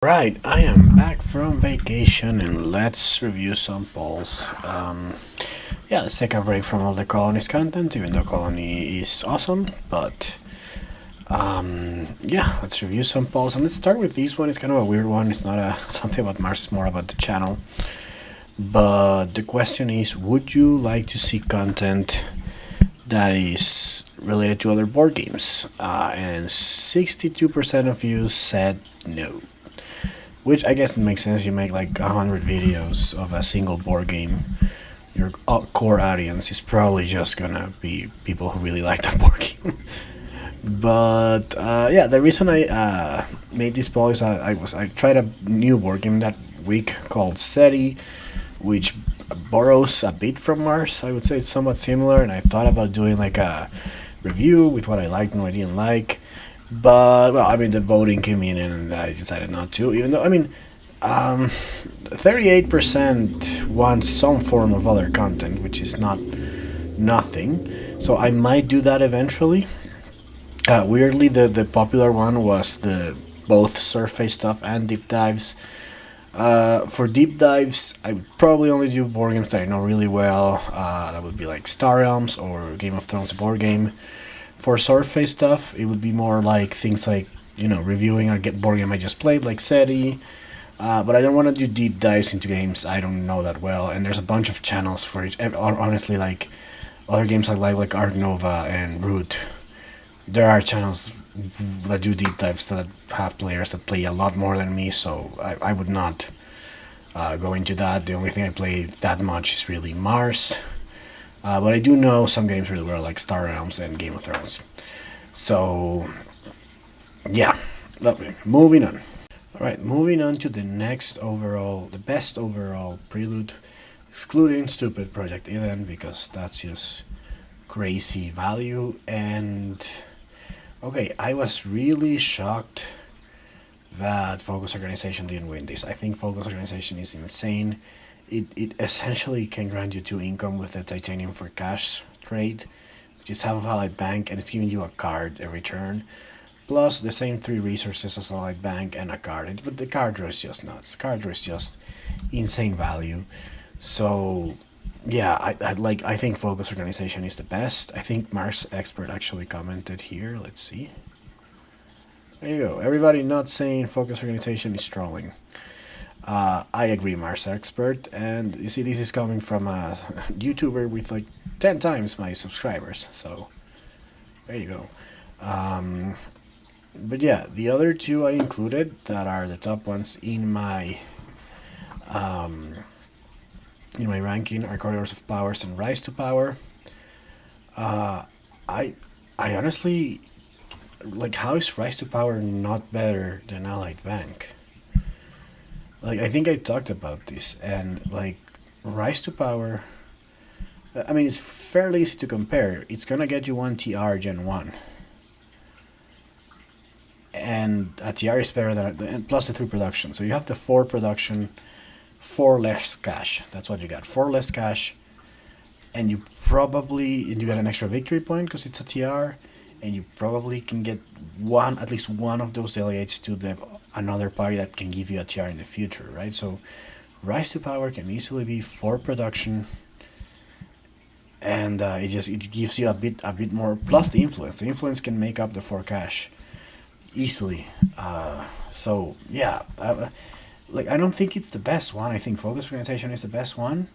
Right, I am back from vacation and let's review some polls. Yeah, let's take a break from all the colonies content, even though colony is awesome. But yeah, let's review some polls and let's start with this one. It's kind of a weird one. It's not something about Mars, it's more about the channel. But the question is, would you like to see content that is related to other board games? And 62% of you said no. Which I guess it makes sense. You make like 100 videos of a single board game. Your core audience is probably just gonna be people who really like that board game. But yeah, the reason I made this poll is I tried a new board game that week called SETI, which borrows a bit from Mars. I would say it's somewhat similar, and I thought about doing like a review with what I liked and what I didn't like. But well, I mean, the voting came in, and I decided not to. Even though 38% wants some form of other content, which is not nothing. So I might do that eventually. Weirdly, the popular one was the both surface stuff and deep dives. For deep dives, I would probably only do board games that I know really well. That would be like Star Realms or Game of Thrones board game. For surface stuff, it would be more like things like, reviewing a board game I just played, like SETI. But I don't want to do deep dives into games I don't know that well. And there's a bunch of channels for each. Honestly, like other games like Art Nova and Root, there are channels that do deep dives that have players that play a lot more than me. So I would not go into that. The only thing I play that much is really Mars. But I do know some games really well, like Star Realms and Game of Thrones. So, yeah. Moving on. Alright, moving on to the best overall Prelude, excluding stupid Project Eden, because that's just crazy value. And, okay, I was really shocked that Focus Organization didn't win this. I think Focus Organization is insane. It essentially can grant you 2 income with the Titanium for Cash trade, which is half of Allied Bank, and it's giving you a card every turn, plus the same 3 resources as Allied Bank and a card. But the card draw is just nuts. Card draw is just insane value. So yeah, I think Focus Organization is the best. I think Mars Expert actually commented here. Let's see. There you go. Everybody not saying Focus Organization is trolling. I agree, Mars Expert, and you see this is coming from a YouTuber with like 10 times my subscribers, so there you go. But yeah, the other 2 I included that are the top ones in my ranking are Corridors of Powers and Rise to Power. I honestly, like, how is Rise to Power not better than Allied Bank? Like, I think I talked about this, and like Rise to Power, I mean, it's fairly easy to compare. It's gonna get you 1 TR Gen 1, and a TR is better than, and plus the 3 production. So you have the 4 production, 4 less cash. That's what you got, 4 less cash, and you get an extra victory point because it's a TR, and you probably can get at least one of those delegates to another party that can give you a TR in the future, right? So Rise to Power can easily be 4 production, and it gives you a bit more, plus the influence. The influence can make up the 4 cash easily. So yeah, like, I don't think it's the best one. I think Focus Organization is the best one,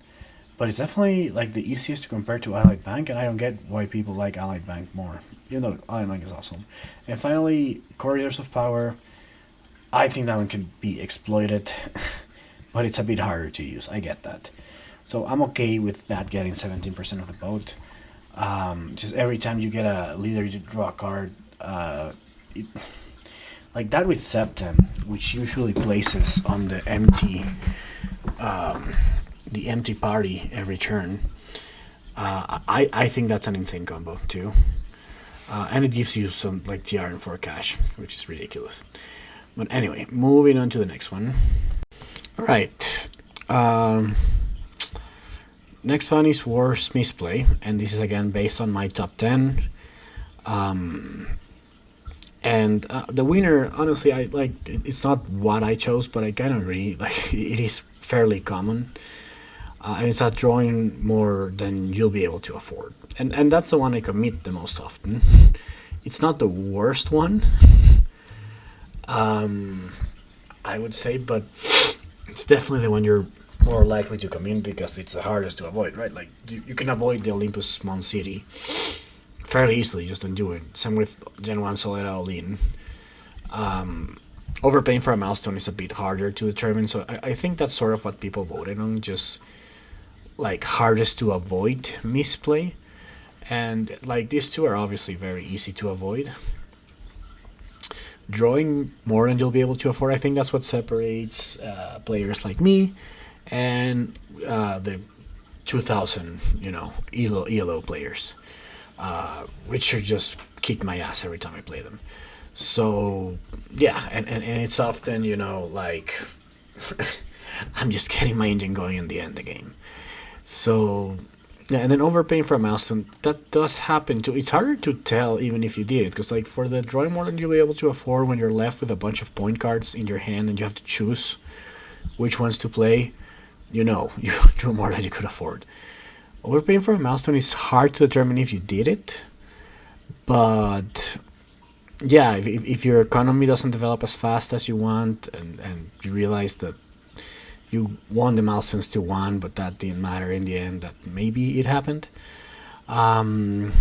but it's definitely like the easiest to compare to Allied Bank, and I don't get why people like Allied Bank more. Allied Bank is awesome. And finally, Corridors of Power. I think that one can be exploited, but it's a bit harder to use. I get that. So I'm okay with that getting 17% of the vote. Just every time you get a leader, you draw a card. Like that with Septem, which usually places on the empty party every turn. I think that's an insane combo too. And it gives you some like TR and 4 cash, which is ridiculous. But anyway, moving on to the next one. Alright. Next one is Worst Missplay, and this is again based on my top 10. And the winner, honestly, I like. It's not what I chose, but I kind of agree. Like it is fairly common, and it's not drawing more than you'll be able to afford. And that's the one I commit the most often. It's not the worst one, I would say, but it's definitely the one you're more likely to commit because it's the hardest to avoid, right? Like you can avoid the Olympus Mon City fairly easily, just don't do it. Same with Gen 1 Solera All In. Overpaying for a milestone is a bit harder to determine, so I think that's sort of what people voted on, just like hardest to avoid misplay. And like these two are obviously very easy to avoid. Drawing more than you'll be able to afford, I think that's what separates players like me and the 2000, ELO players, which are just kick my ass every time I play them. So yeah, and it's often like I'm just getting my engine going in the end of the game. So yeah, and then overpaying for a milestone, that does happen too. It's harder to tell even if you did it, because like for the drawing more than you'll be able to afford, when you're left with a bunch of point cards in your hand and you have to choose which ones to play, you drew more than you could afford. Overpaying for a milestone is hard to determine if you did it, but yeah, if your economy doesn't develop as fast as you want, and you realize that you won the milestones to one, but that didn't matter in the end, that maybe it happened. But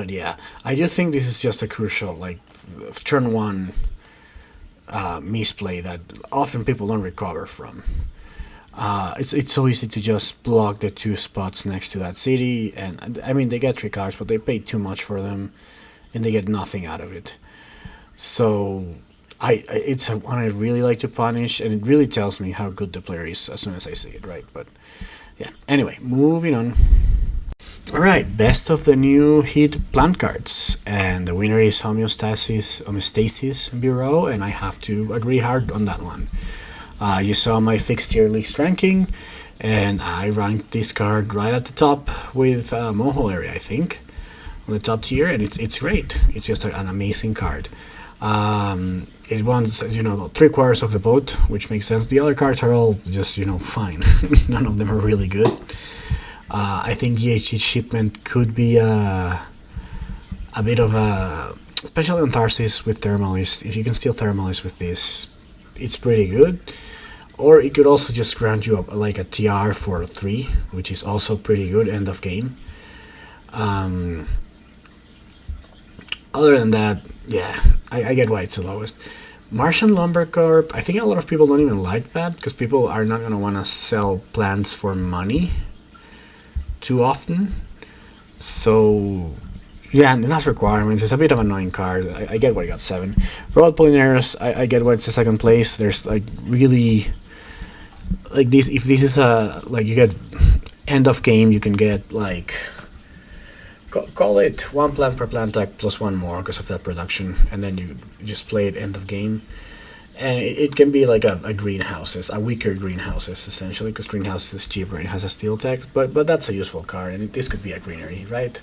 yeah, I do think this is just a crucial, like, turn one misplay that often people don't recover from. It's so easy to just block the two spots next to that city, and I mean they get three cards, but they pay too much for them, and they get nothing out of it. So it's a one I really like to punish, and it really tells me how good the player is as soon as I see it, right? But yeah. Anyway, moving on. All right, best of the new hit plant cards, and the winner is Homeostasis Bureau, and I have to agree hard on that one. You saw my fixed tier list ranking, and I ranked this card right at the top with Moho area, I think, on the top tier, and it's great. It's just an amazing card. It wants 3/4 of the vote, which makes sense. The other cards are all just fine. None of them are really good. I think EHG shipment could be a bit of a, especially on Tarsis with Thermalist. If you can steal Thermalist with this, it's pretty good. Or it could also just grant you like a TR for 3, which is also pretty good end of game. Other than that, yeah, I get why it's the lowest. Martian Lumber Corp, I think a lot of people don't even like that, because people are not going to want to sell plants for money too often. So yeah, and that's requirements. It's a bit of an annoying card. I get why you got 7. Robot Pollinaires, I get why it's a second place. There's like really like this. If this is a like you get end of game, you can get like call it 1 plant per plant type plus 1 more because of that production, and then you just play it end of game. And it can be like a greenhouses, a weaker greenhouses essentially, because greenhouses is cheaper and it has a steel text. But that's a useful card, and this could be a greenery, right?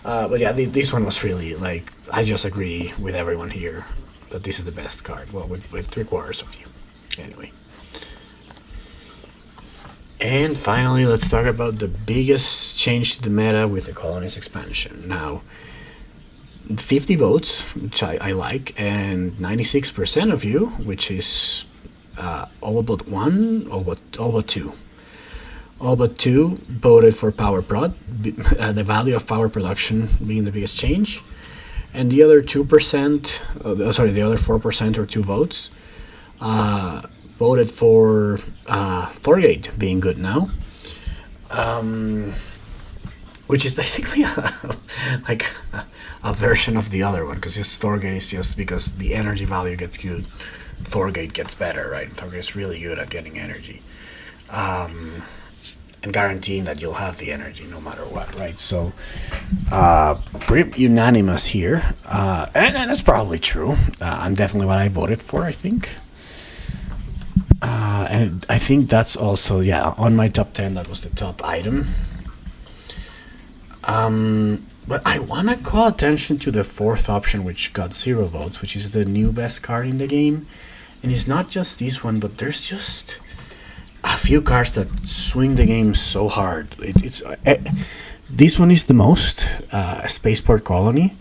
But yeah, this one was really like, I just agree with everyone here that this is the best card. Well, with 3/4 of you, anyway. And finally, let's talk about the biggest change to the meta with the Colonies expansion. Now, 50 votes, which I like, and 96% of you, which is all but 1, all but 2. All but 2 voted for power prod, the value of power production being the biggest change. And the other 2%, the other 4% or 2 votes, voted for Thorgate being good now. Which is basically a version of the other one, because just Thorgate is just because the energy value gets good, Thorgate gets better, right? Thorgate is really good at getting energy. And guaranteeing that you'll have the energy no matter what, right? So, pretty unanimous here, and that's probably true. I'm definitely what I voted for, I think. And I think that's also, yeah, on my top 10, that was the top item. But I want to call attention to the fourth option, which got 0 votes, which is the new best card in the game. And it's not just this one, but there's just a few cards that swing the game so hard. This one is the most, Spaceport Colony,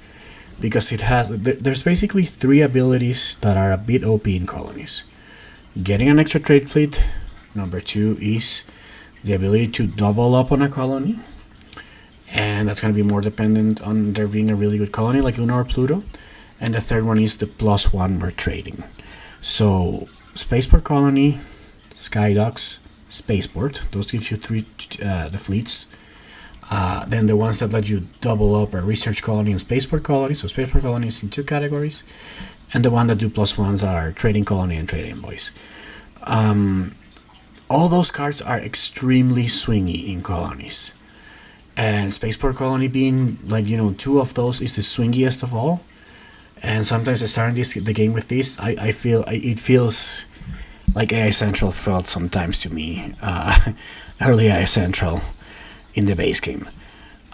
because it has, there's basically 3 abilities that are a bit OP in colonies. Getting an extra trade fleet. Number 2 is the ability to double up on a colony, and that's going to be more dependent on there being a really good colony like Luna or Pluto. And the third one is the +1 we're trading. So Spaceport Colony, Skydocks, Spaceport, those gives you 3 the fleets. Then the ones that let you double up are Research Colony and Spaceport Colony. So Spaceport Colony is in 2 categories, and the one that do +1s are Trading Colony and Trade Envoys. All those cards are extremely swingy in colonies, and Spaceport Colony being 2 of those is the swingiest of all. And sometimes I start the game with this. I feel it feels like AI Central felt sometimes to me, early AI Central in the base game.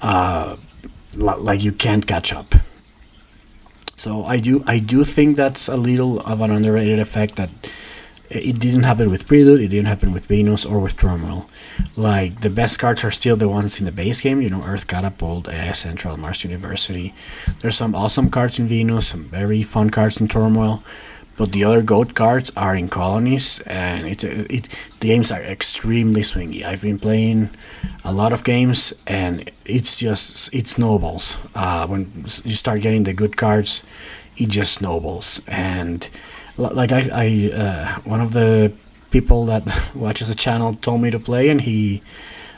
Like you can't catch up. So I do think that's a little of an underrated effect that it didn't happen with Prelude, it didn't happen with Venus or with Turmoil. Like, the best cards are still the ones in the base game, Earth Catapult, AI Central, Mars University. There's some awesome cards in Venus, some very fun cards in Turmoil, but the other GOAT cards are in colonies, and the games are extremely swingy. I've been playing a lot of games, and it snowballs. When you start getting the good cards, it just snowballs. And like one of the people that watches the channel told me to play, and he,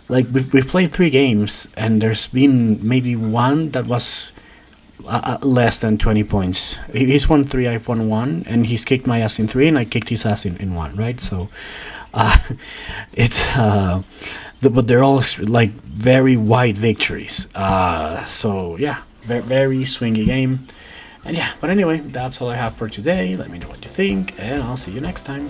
we've played 3 games, and there's been maybe one that was less than 20 points. He's won 3, I've won 1, and he's kicked my ass in 3, and I kicked his ass in 1, right? So it's but they're all very wide victories. So yeah, very swingy game. And yeah, but anyway, that's all I have for today. Let me know what you think, and I'll see you next time.